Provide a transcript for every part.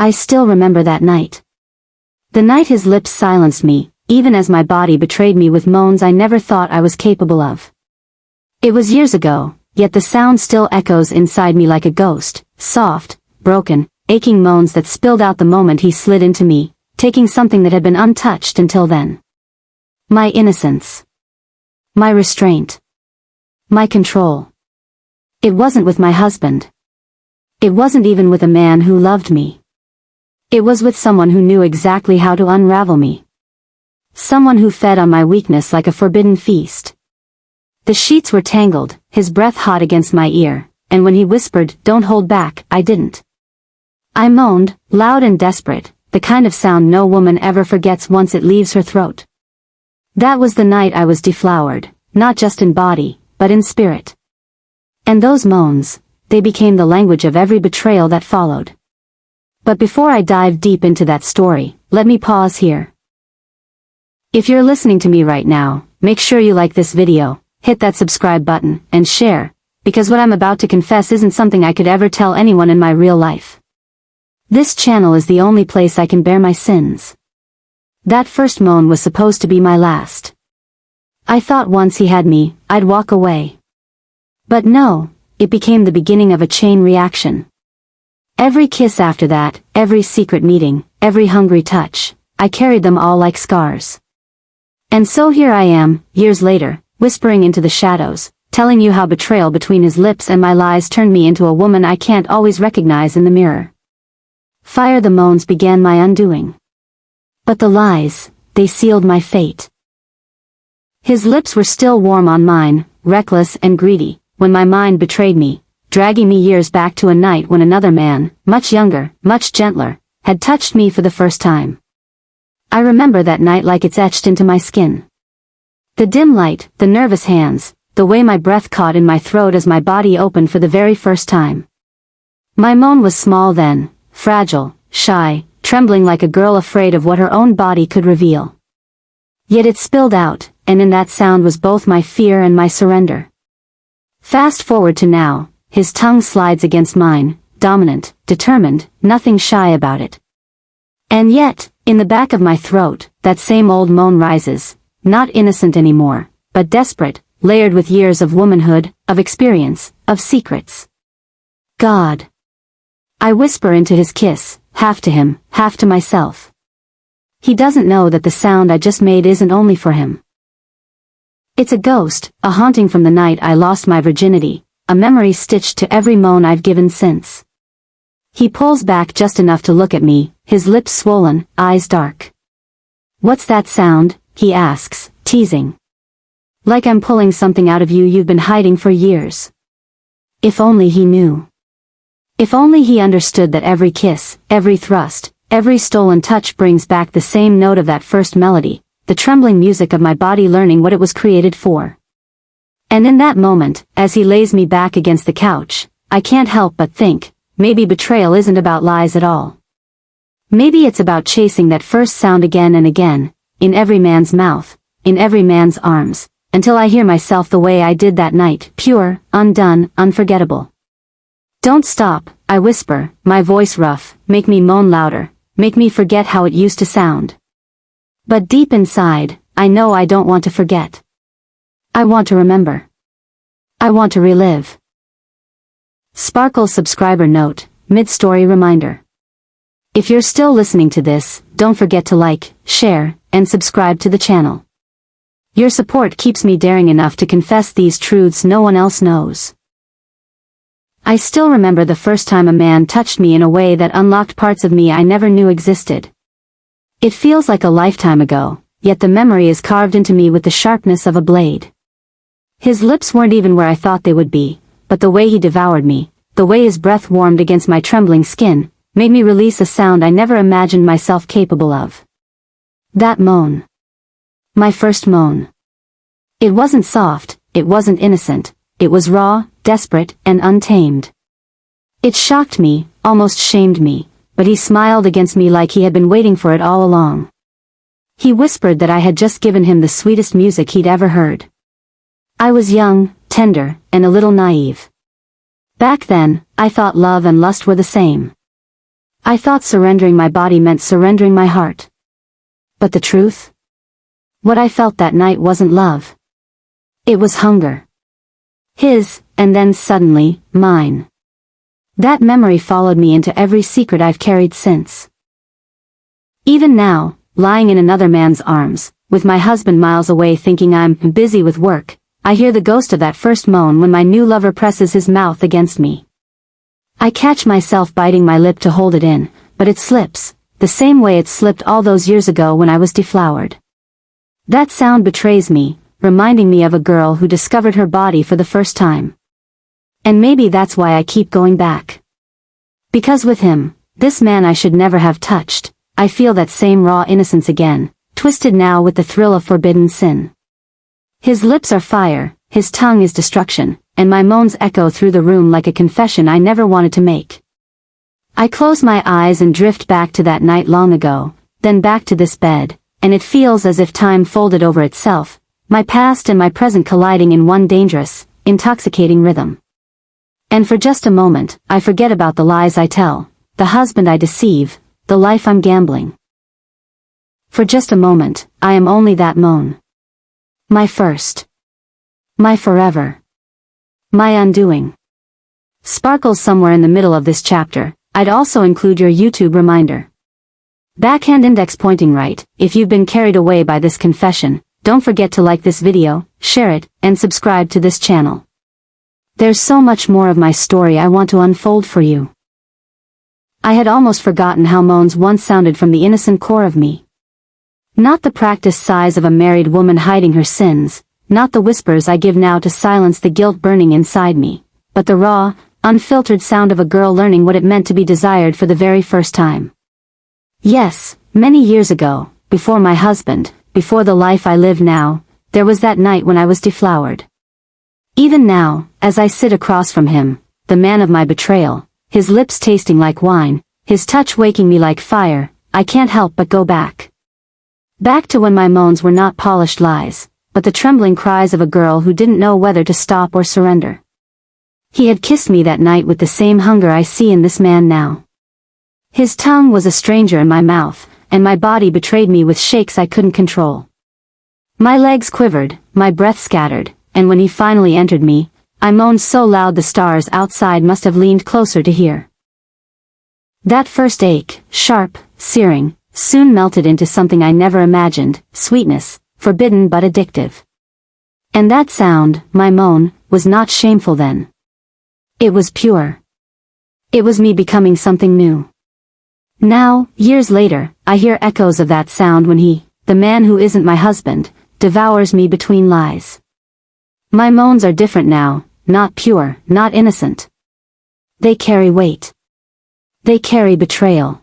I still remember that night. The night his lips silenced me, even as my body betrayed me with moans I never thought I was capable of. It was years ago, yet the sound still echoes inside me like a ghost, soft, broken, aching moans that spilled out the moment he slid into me, taking something that had been untouched until then. My innocence. My restraint. My control. It wasn't with my husband. It wasn't even with a man who loved me. It was with someone who knew exactly how to unravel me. Someone who fed on my weakness like a forbidden feast. The sheets were tangled, his breath hot against my ear, and when he whispered, "Don't hold back," I didn't. I moaned, loud and desperate, the kind of sound no woman ever forgets once it leaves her throat. That was the night I was deflowered, not just in body, but in spirit. And those moans, they became the language of every betrayal that followed. But before I dive deep into that story, let me pause here. If you're listening to me right now, make sure you like this video, hit that subscribe button, and share, because what I'm about to confess isn't something I could ever tell anyone in my real life. This channel is the only place I can bear my sins. That first moan was supposed to be my last. I thought once he had me, I'd walk away. But no, it became the beginning of a chain reaction. Every kiss after that, every secret meeting, every hungry touch, I carried them all like scars. And so here I am, years later, whispering into the shadows, telling you how betrayal between his lips and my lies turned me into a woman I can't always recognize in the mirror. Fire the moans began my undoing. But the lies, they sealed my fate. His lips were still warm on mine, reckless and greedy, when my mind betrayed me, dragging me years back to a night when another man, much younger, much gentler, had touched me for the first time. I remember that night like it's etched into my skin. The dim light, the nervous hands, the way my breath caught in my throat as my body opened for the very first time. My moan was small then, fragile, shy, trembling like a girl afraid of what her own body could reveal. Yet it spilled out, and in that sound was both my fear and my surrender. Fast forward to now, his tongue slides against mine, dominant, determined, nothing shy about it. And yet, in the back of my throat, that same old moan rises, not innocent anymore, but desperate, layered with years of womanhood, of experience, of secrets. God. I whisper into his kiss, half to him, half to myself. He doesn't know that the sound I just made isn't only for him. It's a ghost, a haunting from the night I lost my virginity, a memory stitched to every moan I've given since. He pulls back just enough to look at me, his lips swollen, eyes dark. "What's that sound?" he asks, teasing. "Like I'm pulling something out of you you've been hiding for years." If only he knew. If only he understood that every kiss, every thrust, every stolen touch brings back the same note of that first melody, the trembling music of my body learning what it was created for. And in that moment, as he lays me back against the couch, I can't help but think, maybe betrayal isn't about lies at all. Maybe it's about chasing that first sound again and again, in every man's mouth, in every man's arms, until I hear myself the way I did that night, pure, undone, unforgettable. "Don't stop," I whisper, my voice rough, "make me moan louder, make me forget how it used to sound." But deep inside, I know I don't want to forget. I want to remember. I want to relive. Sparkle subscriber note, mid-story reminder. If you're still listening to this, don't forget to like, share, and subscribe to the channel. Your support keeps me daring enough to confess these truths no one else knows. I still remember the first time a man touched me in a way that unlocked parts of me I never knew existed. It feels like a lifetime ago, yet the memory is carved into me with the sharpness of a blade. His lips weren't even where I thought they would be, but the way he devoured me, the way his breath warmed against my trembling skin, made me release a sound I never imagined myself capable of. That moan. My first moan. It wasn't soft, it wasn't innocent, it was raw, desperate, and untamed. It shocked me, almost shamed me, but he smiled against me like he had been waiting for it all along. He whispered that I had just given him the sweetest music he'd ever heard. I was young, tender, and a little naive. Back then, I thought love and lust were the same. I thought surrendering my body meant surrendering my heart. But the truth? What I felt that night wasn't love. It was hunger. His, and then suddenly, mine. That memory followed me into every secret I've carried since. Even now, lying in another man's arms, with my husband miles away thinking I'm busy with work, I hear the ghost of that first moan when my new lover presses his mouth against me. I catch myself biting my lip to hold it in, but it slips, the same way it slipped all those years ago when I was deflowered. That sound betrays me, reminding me of a girl who discovered her body for the first time. And maybe that's why I keep going back. Because with him, this man I should never have touched, I feel that same raw innocence again, twisted now with the thrill of forbidden sin. His lips are fire, his tongue is destruction, and my moans echo through the room like a confession I never wanted to make. I close my eyes and drift back to that night long ago, then back to this bed, and it feels as if time folded over itself, my past and my present colliding in one dangerous, intoxicating rhythm. And for just a moment, I forget about the lies I tell, the husband I deceive, the life I'm gambling. For just a moment, I am only that moan. My first. My forever. My undoing. Sparkles somewhere in the middle of this chapter. I'd also include your YouTube reminder. Backhand index pointing right. If you've been carried away by this confession, don't forget to like this video, share it, and subscribe to this channel. There's so much more of my story I want to unfold for you. I had almost forgotten how moans once sounded from the innocent core of me. Not the practiced sighs of a married woman hiding her sins, not the whispers I give now to silence the guilt burning inside me, but the raw, unfiltered sound of a girl learning what it meant to be desired for the very first time. Yes, many years ago, before my husband, before the life I live now, there was that night when I was deflowered. Even now, as I sit across from him, the man of my betrayal, his lips tasting like wine, his touch waking me like fire, I can't help but go back. Back to when my moans were not polished lies, but the trembling cries of a girl who didn't know whether to stop or surrender. He had kissed me that night with the same hunger I see in this man now. His tongue was a stranger in my mouth, and my body betrayed me with shakes I couldn't control. My legs quivered, my breath scattered, and when he finally entered me, I moaned so loud the stars outside must have leaned closer to hear. That first ache, sharp, searing, soon melted into something I never imagined, sweetness, forbidden but addictive. And that sound, my moan, was not shameful then. It was pure. It was me becoming something new. Now, years later, I hear echoes of that sound when he, the man who isn't my husband, devours me between lies. My moans are different now, not pure, not innocent. They carry weight. They carry betrayal.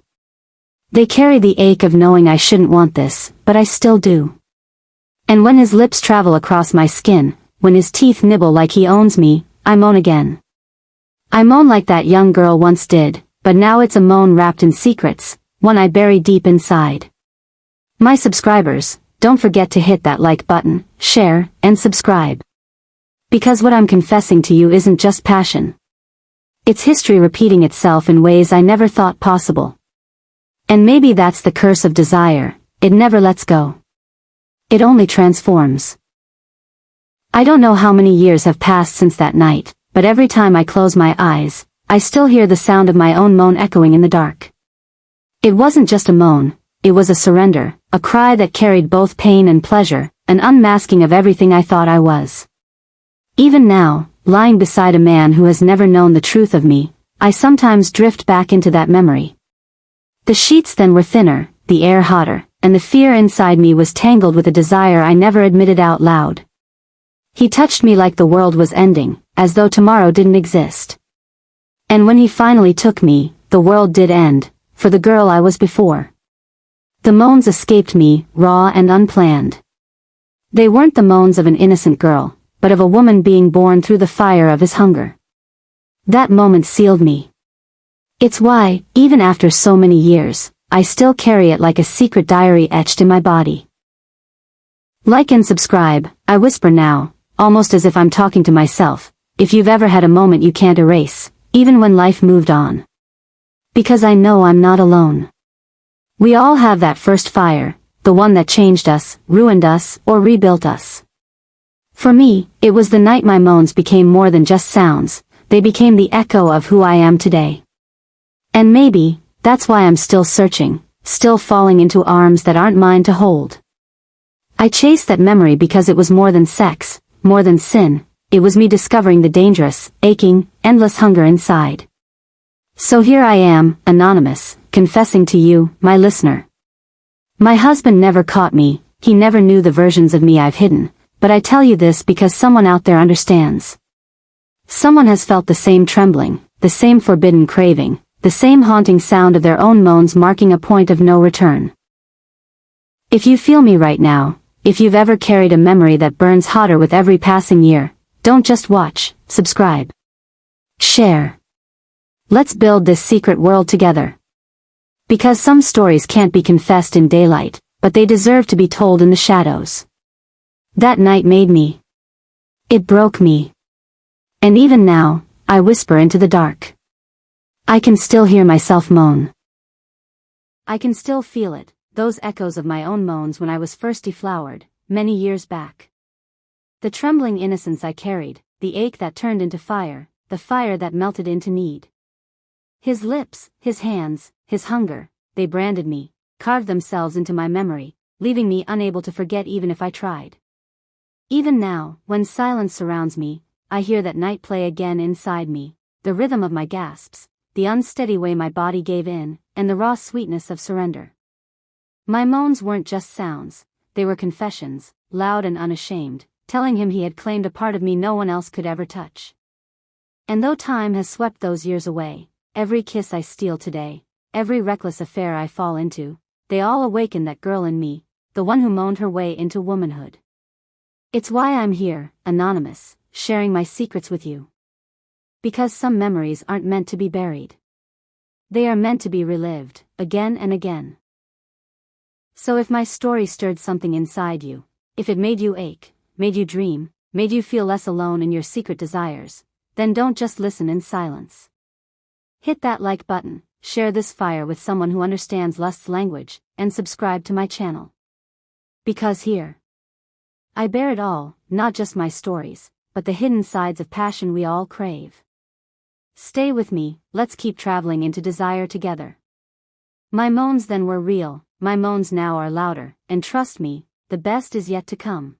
They carry the ache of knowing I shouldn't want this, but I still do. And when his lips travel across my skin, when his teeth nibble like he owns me, I moan again. I moan like that young girl once did, but now it's a moan wrapped in secrets, one I bury deep inside. My subscribers, don't forget to hit that like button, share, and subscribe. Because what I'm confessing to you isn't just passion. It's history repeating itself in ways I never thought possible. And maybe that's the curse of desire, it never lets go. It only transforms. I don't know how many years have passed since that night, but every time I close my eyes, I still hear the sound of my own moan echoing in the dark. It wasn't just a moan, it was a surrender, a cry that carried both pain and pleasure, an unmasking of everything I thought I was. Even now, lying beside a man who has never known the truth of me, I sometimes drift back into that memory. The sheets then were thinner, the air hotter, and the fear inside me was tangled with a desire I never admitted out loud. He touched me like the world was ending, as though tomorrow didn't exist. And when he finally took me, the world did end, for the girl I was before. The moans escaped me, raw and unplanned. They weren't the moans of an innocent girl, but of a woman being born through the fire of his hunger. That moment sealed me. It's why, even after so many years, I still carry it like a secret diary etched in my body. Like and subscribe, I whisper now, almost as if I'm talking to myself, if you've ever had a moment you can't erase, even when life moved on. Because I know I'm not alone. We all have that first fire, the one that changed us, ruined us, or rebuilt us. For me, it was the night my moans became more than just sounds, they became the echo of who I am today. And maybe, that's why I'm still searching, still falling into arms that aren't mine to hold. I chased that memory because it was more than sex, more than sin, it was me discovering the dangerous, aching, endless hunger inside. So here I am, anonymous, confessing to you, my listener. My husband never caught me, he never knew the versions of me I've hidden, but I tell you this because someone out there understands. Someone has felt the same trembling, the same forbidden craving, the same haunting sound of their own moans marking a point of no return. If you feel me right now, if you've ever carried a memory that burns hotter with every passing year, don't just watch, subscribe. Share. Let's build this secret world together. Because some stories can't be confessed in daylight, but they deserve to be told in the shadows. That night made me. It broke me. And even now, I whisper into the dark. I can still hear myself moan. I can still feel it, those echoes of my own moans when I was first deflowered, many years back. The trembling innocence I carried, the ache that turned into fire, the fire that melted into need. His lips, his hands, his hunger, they branded me, carved themselves into my memory, leaving me unable to forget even if I tried. Even now, when silence surrounds me, I hear that night play again inside me, the rhythm of my gasps, the unsteady way my body gave in, and the raw sweetness of surrender. My moans weren't just sounds, they were confessions, loud and unashamed, telling him he had claimed a part of me no one else could ever touch. And though time has swept those years away, every kiss I steal today, every reckless affair I fall into, they all awaken that girl in me, the one who moaned her way into womanhood. It's why I'm here, anonymous, sharing my secrets with you. Because some memories aren't meant to be buried. They are meant to be relived, again and again. So if my story stirred something inside you, if it made you ache, made you dream, made you feel less alone in your secret desires, then don't just listen in silence. Hit that like button, share this fire with someone who understands lust's language, and subscribe to my channel. Because here, I bear it all, not just my stories, but the hidden sides of passion we all crave. Stay with me, let's keep traveling into desire together. My moans then were real, my moans now are louder, and trust me, the best is yet to come.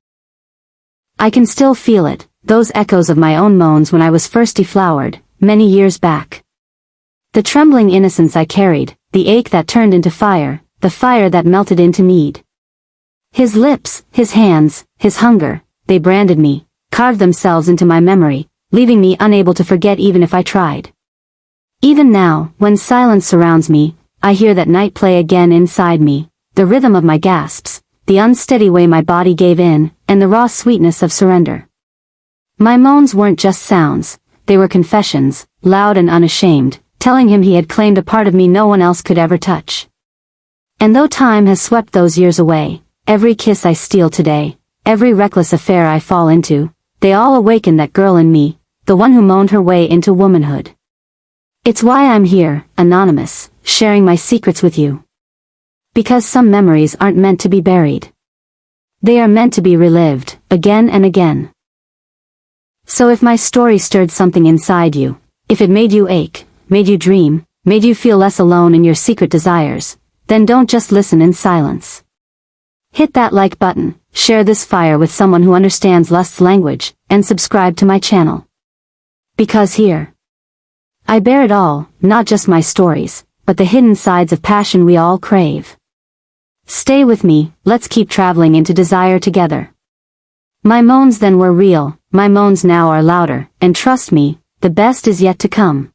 I can still feel it, those echoes of my own moans when I was first deflowered, many years back. The trembling innocence I carried, the ache that turned into fire, the fire that melted into need. His lips, his hands, his hunger, they branded me, carved themselves into my memory, leaving me unable to forget even if I tried. Even now, when silence surrounds me, I hear that night play again inside me, the rhythm of my gasps, the unsteady way my body gave in, and the raw sweetness of surrender. My moans weren't just sounds, they were confessions, loud and unashamed, telling him he had claimed a part of me no one else could ever touch. And though time has swept those years away, every kiss I steal today, every reckless affair I fall into, they all awaken that girl in me, the one who moaned her way into womanhood. It's why I'm here, anonymous, sharing my secrets with you. Because some memories aren't meant to be buried. They are meant to be relived, again and again. So if my story stirred something inside you, if it made you ache, made you dream, made you feel less alone in your secret desires, then don't just listen in silence. Hit that like button, share this fire with someone who understands lust's language, and subscribe to my channel. Because here, I bear it all, not just my stories, but the hidden sides of passion we all crave. Stay with me, let's keep traveling into desire together. My moans then were real, my moans now are louder, and trust me, the best is yet to come.